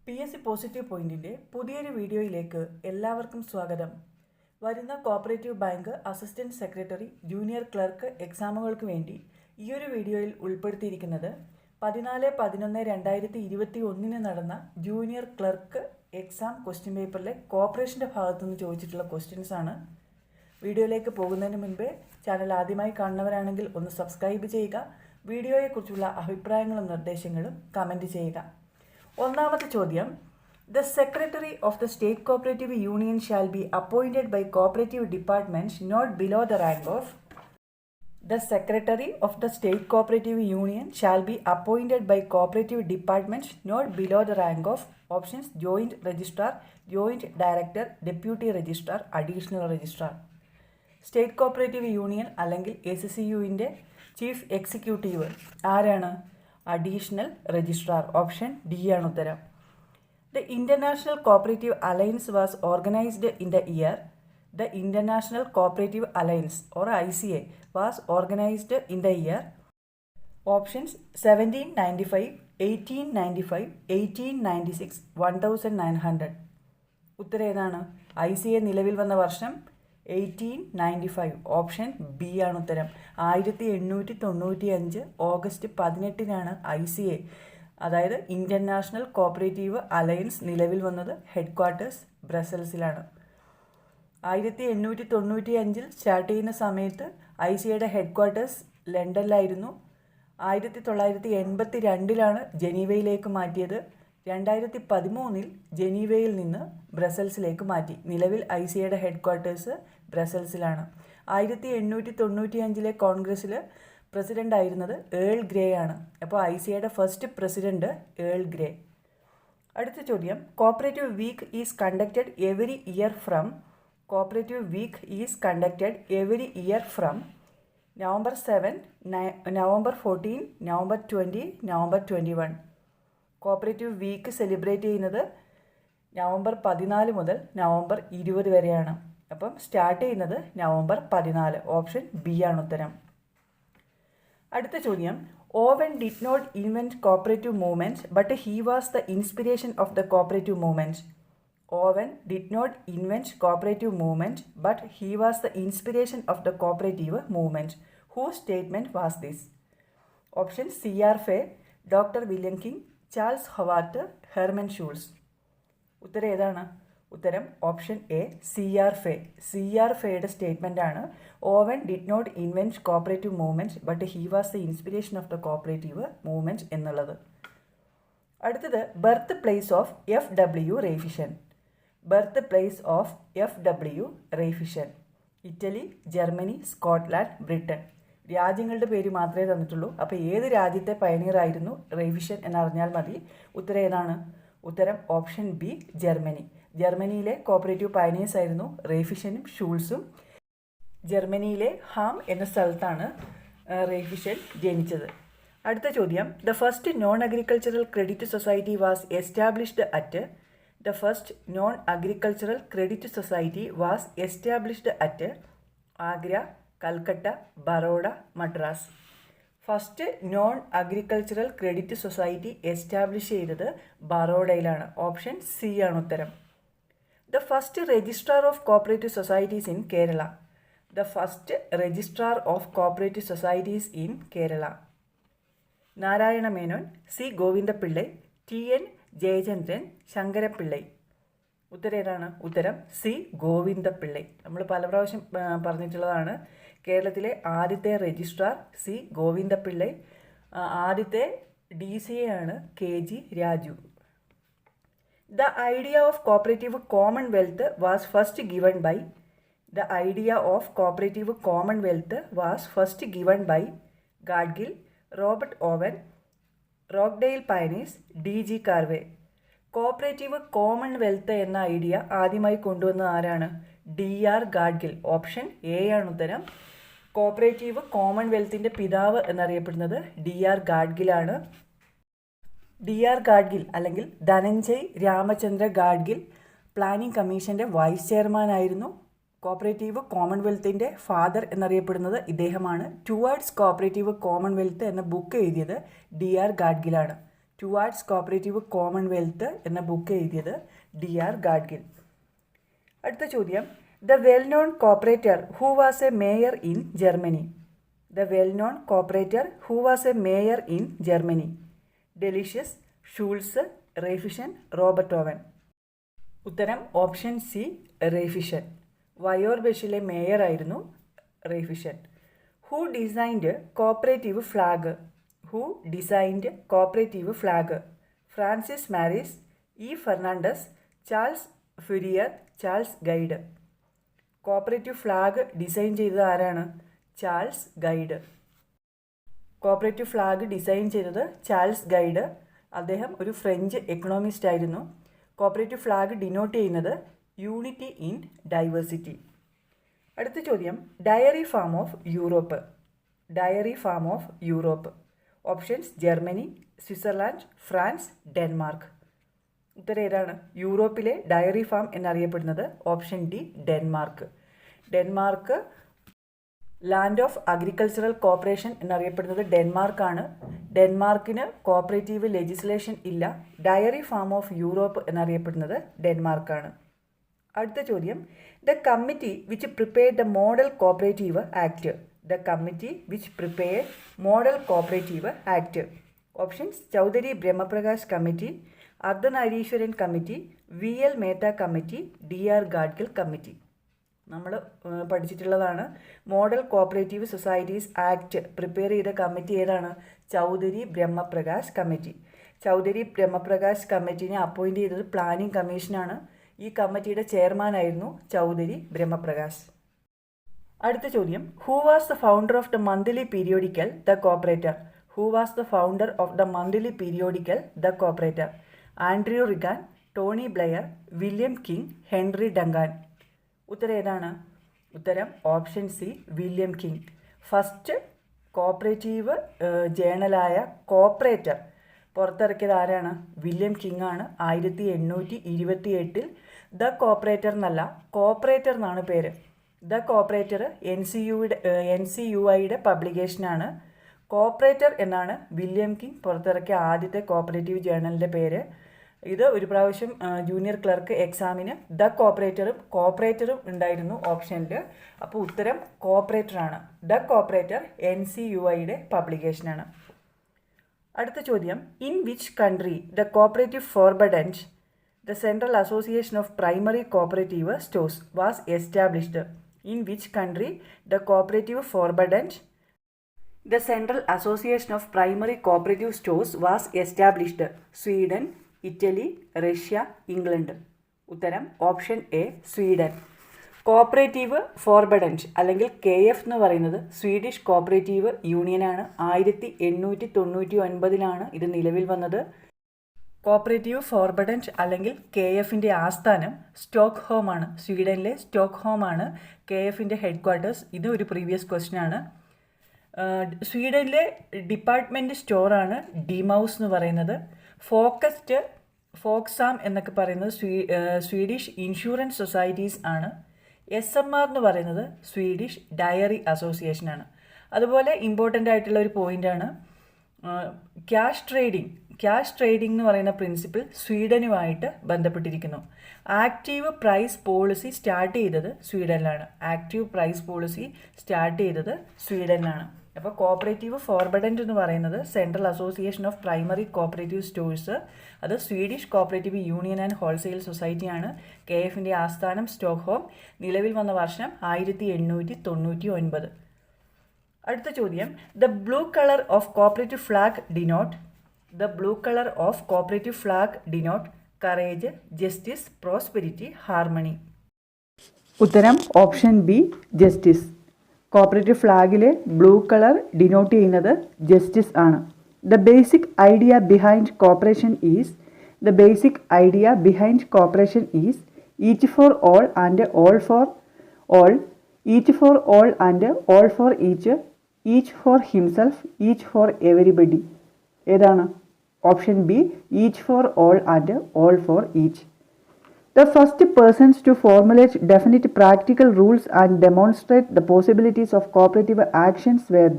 PSC positive പോയിന്റിൻ്റെ പുതിയൊരു വീഡിയോയിലേക്ക് എല്ലാവർക്കും സ്വാഗതം. വരുന്ന cooperative bank assistant secretary junior clerk എക്സാമുകൾക്ക് വേണ്ടി ഈ ഒരു വീഡിയോയിൽ ഉൾപ്പെടുത്തിയിരിക്കുന്നത് 14/11/2021 നടന്ന ജൂനിയർ ക്ലർക്ക് എക്സാം ക്വസ്റ്റ്യൻ പേപ്പറിലെ കോർപ്പറേഷൻ്റെ ഭാഗത്തുനിന്ന് ചോദിച്ചിട്ടുള്ള ക്വസ്റ്റ്യൻസ് ആണ്. വീഡിയോയിലേക്ക് പോകുന്നതിന് മുൻപേ ചാനൽ ആദ്യമായി കാണുന്നവരാണെങ്കിൽ ഒന്ന് സബ്സ്ക്രൈബ് ചെയ്യുക. വീഡിയോയെക്കുറിച്ചുള്ള അഭിപ്രായങ്ങളും നിർദ്ദേശങ്ങളും കമൻറ്റ് ചെയ്യുക. ഒന്നാമത്തെ ചോദ്യം, the secretary of the state cooperative union shall be appointed by cooperative departments not below the rank of. The Secretary of the State Cooperative Union shall be appointed by cooperative departments not below the rank of options Joint Registrar, Joint Director, Deputy Registrar, Additional Registrar. State cooperative union അല്ലെങ്കിൽ SCUവിൻ്റെ chief executive ആരാണ്? Additional registrar. Option D ആണ് ഉത്തരം. The international cooperative alliance was organised in the year. The International Cooperative Alliance or ICA was organized in the year. Options 1795, 1895, 1896, 1900. ഉത്തരം ഏതാണ്? ICA നിലവിൽ വന്ന വർഷം 1895. Option B ആണ് ഉത്തരം. 1895 ഓഗസ്റ്റ് 18 ICA അതായത് ഇൻ്റർനാഷണൽ കോപ്പറേറ്റീവ് അലയൻസ് നിലവിൽ വന്നത്. Head quarters ബ്രസൽസിലാണ്. 1895 സ്റ്റാർട്ട് ചെയ്യുന്ന സമയത്ത് ICAയുടെ ഹെഡ് ക്വാർട്ടേഴ്സ് ലണ്ടനിലായിരുന്നു. 1982 ജനീവയിലേക്ക് മാറ്റിയത്. 2013 ജനീവയിൽ നിന്ന് ബ്രസൽസിലേക്ക് മാറ്റി. നിലവിൽ ICAയുടെ ഹെഡ് ക്വാർട്ടേഴ്സ് ബ്രസൽസിലാണ്. 1895 കോൺഗ്രസ്സിൽ പ്രസിഡൻ്റ് ആയിരുന്നത് ഏൾ ഗ്രേ ആണ്. അപ്പോൾ ICAയുടെ ഫസ്റ്റ് പ്രസിഡന്റ് ഏൾ ഗ്രേ. അടുത്ത ചോദ്യം, cooperative week is conducted every year from. Cooperative week is conducted every year from November 7, November 14, November 20, November 21. Cooperative week celebrate ചെയ്യുന്നത് നവംബർ 14 മുതൽ November 20 വരെയാണ്. അപ്പം സ്റ്റാർട്ട് ചെയ്യുന്നത് നവംബർ 14. ഓപ്ഷൻ ബി ആണ് ഉത്തരം. അടുത്ത ചോദ്യം, Owen did not invent cooperative movement but he was the inspiration of the cooperative movement. Owen did not invent cooperative movement, but he was the inspiration of the cooperative movement. Whose statement was this? Options C.R. Fay, Dr. William King, Charles Howard, Herman Schulz. ഉത്തരം ഏതാണ്? ഉത്തരം option A, C.R. Fay. C.R. Fayയുടെ statement ആണ് Owen did not invent cooperative movement but he was the inspiration of the cooperative movement എന്നുള്ളത്. അടുത്തത്, birth place of FW Raiffeisen. Birth place of FW Raiffeisen. Italy, Germany, Scotland, Britain. രാജ്യങ്ങളുടെ പേര് മാത്രമേ തന്നിട്ടുള്ളൂ. അപ്പോൾ ഏത് രാജ്യത്തെ പയനീർ ആയിരുന്നു റേഫിഷൻ എന്നറിഞ്ഞാൽ മതി. ഉത്തരം ഏതാണ്? ഉത്തരം ഓപ്ഷൻ ബി, ജർമ്മനി. ജർമ്മനിയിലെ കോപ്പറേറ്റീവ് പയനീഴ്സ് ആയിരുന്നു റേഫിഷനും ഷൂൾസും. ജർമ്മനിയിലെ ഹാം എന്ന സ്ഥലത്താണ് റേഫിഷൻ ജനിച്ചത്. അടുത്ത ചോദ്യം, the first non agricultural credit society was established at. The first non-agricultural credit society was established at Agra, Calcutta, Baroda, Madras. First non agricultural credit society establish ചെയ്തത് ബറോഡയിലാണ്. ഓപ്ഷൻ സി ആണ് ഉത്തരം. The first registrar of cooperative societies in Kerala. The first registrar of cooperative societies in Kerala. Narayana Menon, C Govindapillai, TN Jayachandran, Sankarapillai. ഉത്തരം ഏതാണ്? ഉത്തരം C ഗോവിന്ദപിള്ളൈ. നമ്മൾ പല പ്രാവശ്യം പറഞ്ഞിട്ടുള്ളതാണ്. കേരളത്തിലെ ആദ്യത്തെ രജിസ്ട്രാർ സി ഗോവിന്ദപിള്ളൈ. ആദ്യത്തെ DCA ആണ് KG Raju. The idea of cooperative commonwealth was first given by. The idea of cooperative commonwealth was first given by Gadgil, Robert Owen, Rochdale pioneers, DG Karve. Cooperative commonwealth എന്ന ഐഡിയ ആദ്യമായി കൊണ്ടുവന്നത് ആരാണ്? DR ഗാഡ്ഗിൽ. ഓപ്ഷൻ എ ആണ് ഉത്തരം. Cooperative കോമൺവെൽത്തിൻ്റെ പിതാവ് എന്നറിയപ്പെടുന്നത് DR ഗാഡ്ഗിലാണ്. DR Gadgil അല്ലെങ്കിൽ Dhananjay Ramachandra Gadgil planning കമ്മീഷൻ്റെ വൈസ് ചെയർമാനായിരുന്നു. കോപ്പറേറ്റീവ് കോമൺവെൽത്തിൻ്റെ ഫാദർ എന്നറിയപ്പെടുന്നത് ഇദ്ദേഹമാണ്. ടുവേർഡ്സ് കോപ്പറേറ്റീവ് കോമൺവെൽത്ത് എന്ന ബുക്ക് എഴുതിയത് DR ഗാഡ്ഗിലാണ്. ടുവാർഡ്സ് കോപ്പറേറ്റീവ് കോമൺവെൽത്ത് എന്ന ബുക്ക് എഴുതിയത് DR ഗാഡ്ഗിൽ. അടുത്ത ചോദ്യം, the well known cooperator who was a mayor in Germany. The well known cooperator who was a mayor in Germany. Delitzsch, Schulze, Raiffeisen, Robert Owen. ഉത്തരം option C, Raiffeisen. വയോർബെഷിലെ mayor ആയിരുന്നു Raiffeisen. Who designed cooperative flag. Who designed cooperative flag. Francis Maris, E Fernandez, Charles Fourier, Charles Gide. Cooperative flag design ചെയ്തത് ആരാണ്? Charles Gide. Cooperative flag design ചെയ്തത് Charles Gide. അദ്ദേഹം ഒരു French economist ആയിരുന്നു. Cooperative flag denote ചെയ്യുന്നത് unity in diversity. അടുത്ത ചോദ്യം, dairy farm of Europe. Dairy farm of Europe. Options Germany, Switzerland, France, Denmark. ഉത്തരം ഏതാണ്? യൂറോപ്പിലെ ഡയറി ഫാം എന്നറിയപ്പെടുന്നത് option D, Denmark. Denmark land of agricultural cooperation എന്നറിയപ്പെടുന്നത് ഡെൻമാർക്കാണ്. ഡെൻമാർക്കിന് കോപ്പറേറ്റീവ് ലെജിസ്ലേഷൻ ഇല്ല. ഡയറി ഫാം ഓഫ് യൂറോപ്പ് എന്നറിയപ്പെടുന്നത് ഡെൻമാർക്കാണ്. അടുത്ത ചോദ്യം, the committee which prepared the model cooperative act. The committee which prepared model cooperative act. Options Chaudhary Brahmaprakash committee, Ardhanareeswaran committee, VL Mehta committee, DR Gadgil committee. നമ്മൾ പഠിച്ചിട്ടുള്ളതാണ്. Model cooperative societies act prepare ചെയ്ത committee ഏതാണ്? Chaudhary Brahmaprakash committee. Chaudhary Brahmaprakash കമ്മിറ്റിനെ appoint ചെയ്തത് പ്ലാനിംഗ് കമ്മീഷനാണ്. ഈ കമ്മിറ്റിയുടെ ചെയർമാനായിരുന്നു ചൗധരി ബ്രഹ്മപ്രകാശ്. അടുത്ത ചോദ്യം, who was the founder of the monthly periodical the cooperator. Who was the founder of the monthly periodical the cooperator. Andrew Regan, Tony Blair, William King, Henry Duncan. ഉത്തരം ഏതാണ്? ഉത്തരം option C, William King. First cooperative ജേണലായ cooperator പുറത്തിറക്കിയത് ആരാണ്? William king ആണ്. 1828 the cooperator എന്നല്ല, cooperator എന്നാണ് പേര്. ദ കോപ്പറേറ്റർ NCUIയുടെ പബ്ലിക്കേഷനാണ്. കോപ്പറേറ്റർ എന്നാണ് വില്യം കിങ് പുറത്തിറക്കിയ ആദ്യത്തെ കോപ്പറേറ്റീവ് ജേണലിൻ്റെ പേര്. ഇത് ഒരു പ്രാവശ്യം ജൂനിയർ ക്ലർക്ക് എക്സാമിന് ദ കോപ്പറേറ്ററും ഉണ്ടായിരുന്നു ഓപ്ഷനിൽ. അപ്പോൾ ഉത്തരം കോപ്പറേറ്ററാണ്. ദ കോപ്പറേറ്റർ NCUIയുടെ പബ്ലിക്കേഷനാണ്. അടുത്ത ചോദ്യം, in which country the cooperative forbundet the central association of primary cooperative stores was established. In which country the cooperative forbundet the central association of primary cooperative stores was established. Sweden, Italy, Russia, England. ഉത്തരം option A, Sweden. Cooperative forbundet അല്ലെങ്കിൽ KF എന്ന് പറയുന്നത് Swedish cooperative യൂണിയനാണ്. 1899 ഇത് നിലവിൽ വന്നത്. Cooperative forbundet അല്ലെങ്കിൽ KFൻ്റെ ആസ്ഥാനം സ്റ്റോക്ക്ഹോമാണ്. സ്വീഡനിലെ സ്റ്റോക്ക്ഹോമാണ് KFൻ്റെ head quarters. ഇത് ഒരു പ്രീവിയസ് ക്വസ്റ്റ്യൻ ആണ്. സ്വീഡനിലെ ഡിപ്പാർട്ട്മെൻറ്റ് സ്റ്റോറാണ് ഡിമൗസ് എന്ന് പറയുന്നത്. ഫോക്സാം എന്നൊക്കെ പറയുന്നത് സ്വീഡിഷ് ഇൻഷുറൻസ് സൊസൈറ്റീസ് ആണ്. SMR എന്ന് പറയുന്നത് സ്വീഡിഷ് ഡയറി അസോസിയേഷനാണ്. അതുപോലെ ഇമ്പോർട്ടൻ്റ് ആയിട്ടുള്ള ഒരു പോയിൻ്റാണ് ക്യാഷ് ട്രേഡിംഗ് എന്ന് പറയുന്ന പ്രിൻസിപ്പിൾ സ്വീഡനുമായിട്ട് ബന്ധപ്പെട്ടിരിക്കുന്നു. ആക്റ്റീവ് പ്രൈസ് പോളിസി സ്റ്റാർട്ട് ചെയ്തത് സ്വീഡനിലാണ്. അപ്പോൾ കോപ്പറേറ്റീവ് ഫോർബഡൻറ്റ് എന്ന് പറയുന്നത് central association of primary cooperative stores, അത് Swedish cooperative union and wholesale സൊസൈറ്റിയാണ്. KFൻ്റെ ആസ്ഥാനം സ്റ്റോക്ക്ഹോം. നിലവിൽ വന്ന വർഷം 1899. അടുത്ത ചോദ്യം, the blue colour of cooperative flag denote courage, justice, prosperity, harmony. ഉത്തരം ഓപ്ഷൻ ബി, ജസ്റ്റിസ്. കോപ്പറേറ്റീവ് ഫ്ലാഗിലെ ബ്ലൂ കളർ ഡിനോട്ട് ചെയ്യുന്നത് ജസ്റ്റിസ് ആണ്. The basic idea behind cooperation is each for all and all for all, each for all and all for each, each for himself, each for everybody. ഏതാണ്? Option B, each for all and all for each. The first persons to formulate definite practical rules and demonstrate the possibilities of cooperative actions were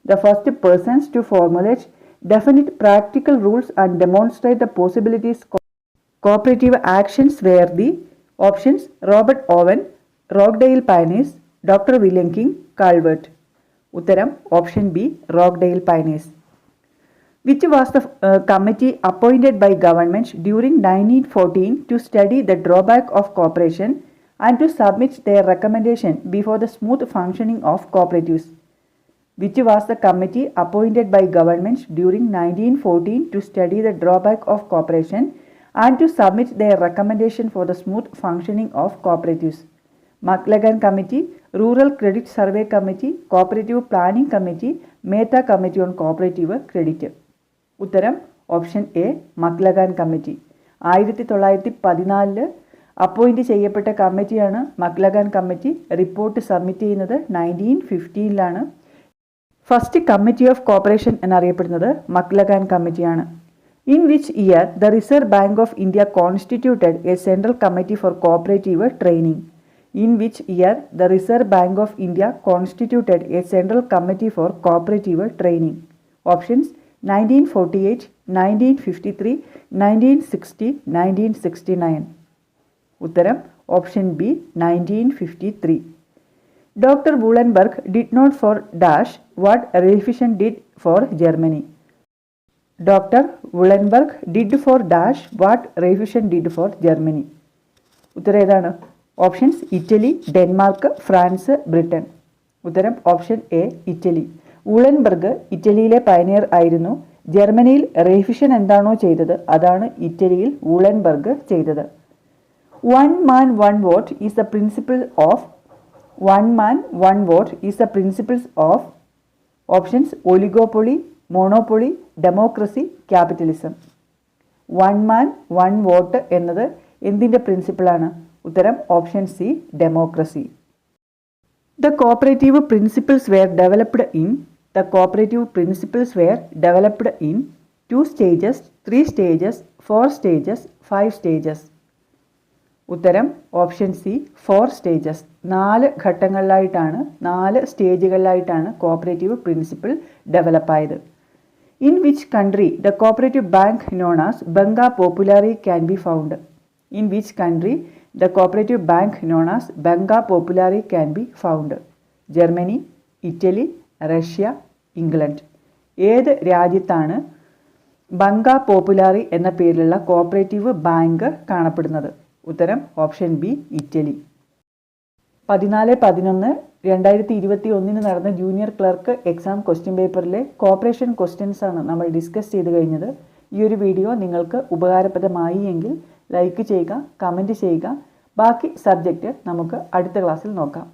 the first persons to formulate Definite practical rules and demonstrate the possibilities cooperative actions were the options Robert Owen, Rockdale Pioneers, Dr. William King, Calvert. Uttaram option B, Rockdale Pioneers. Which was the committee appointed by government during 1914 to study the drawback of cooperation and to submit their recommendation before the smooth functioning of cooperatives? Which was the committee appointed by government during 1914 to study the drawback of cooperation and to submit their recommendation for the smooth functioning of cooperatives? McLagan Committee, Rural Credit Survey Committee, Cooperative Planning Committee, Mehta Committee on Cooperative Credit. ഉത്തരം option A, Maclagan committee. 1914 appoint ചെയ്യപ്പെട്ട കമ്മിറ്റിയാണ് Maclagan committee. Report submit ചെയ്യുന്നത് 1915 first committee of cooperation എന്നറിയപ്പെടുന്നത് Maclagan കമ്മിറ്റിയാണ്. In which year the reserve bank of India constituted A central committee for cooperative training? In which year the Reserve Bank of India constituted a central committee for cooperative training? Options 1948, 1953, 1960, 1969. Uttaram option B, 1953. Dr. Wullenberg did not for dash what Raiffeisen did for Germany. Dr. Wullenberg did for dash what Raiffeisen did for Germany. ഉത്തരം ഏതാണ്? Options Italy, Denmark, France, Britain. ഉത്തരം option A, Italy. വൂളൻബർഗ് ഇറ്റലിയിലെ pioneer ആയിരുന്നു. ജർമ്മനിയിൽ റെയ്ഫിഷൻ എന്താണോ ചെയ്തത് അതാണ് ഇറ്റലിയിൽ വൂളൻബർഗ് ചെയ്തത്. One man one what is the principle of options oligopoly, monopoly, democracy, capitalism. One man one vote എന്നത് എന്തിൻ്റെ പ്രിൻസിപ്പിളാണ്? ഉത്തരം option C, democracy. The cooperative principles were developed in 2 stages, 3 stages, 4 stages, 5 stages. ഉത്തരം ഓപ്ഷൻ സി, 4 stages. 4 ഘട്ടങ്ങളിലായിട്ടാണ്, 4 സ്റ്റേജുകളിലായിട്ടാണ് cooperative principle develop ആയത്. In which country the cooperative bank known as Banca Popolare can be found? In which country the cooperative bank known as Banca Popolare can be found? Germany, Italy, Russia, England. ഏത് രാജ്യത്താണ് ബങ്ക പോപ്പുലാറി എന്ന പേരിലുള്ള cooperative bank കാണപ്പെടുന്നത്? ഉത്തരം option B, Italy. 14/11/2021 നടന്ന junior clerk exam question പേപ്പറിലെ cooperation questions ആണ് നമ്മൾ ഡിസ്കസ് ചെയ്ത് കഴിഞ്ഞത്. ഈ ഒരു വീഡിയോ നിങ്ങൾക്ക് ഉപകാരപ്രദമായി എങ്കിൽ ലൈക്ക് ചെയ്യുക, കമൻറ്റ് ചെയ്യുക. ബാക്കി സബ്ജക്റ്റ് നമുക്ക് അടുത്ത ക്ലാസ്സിൽ നോക്കാം.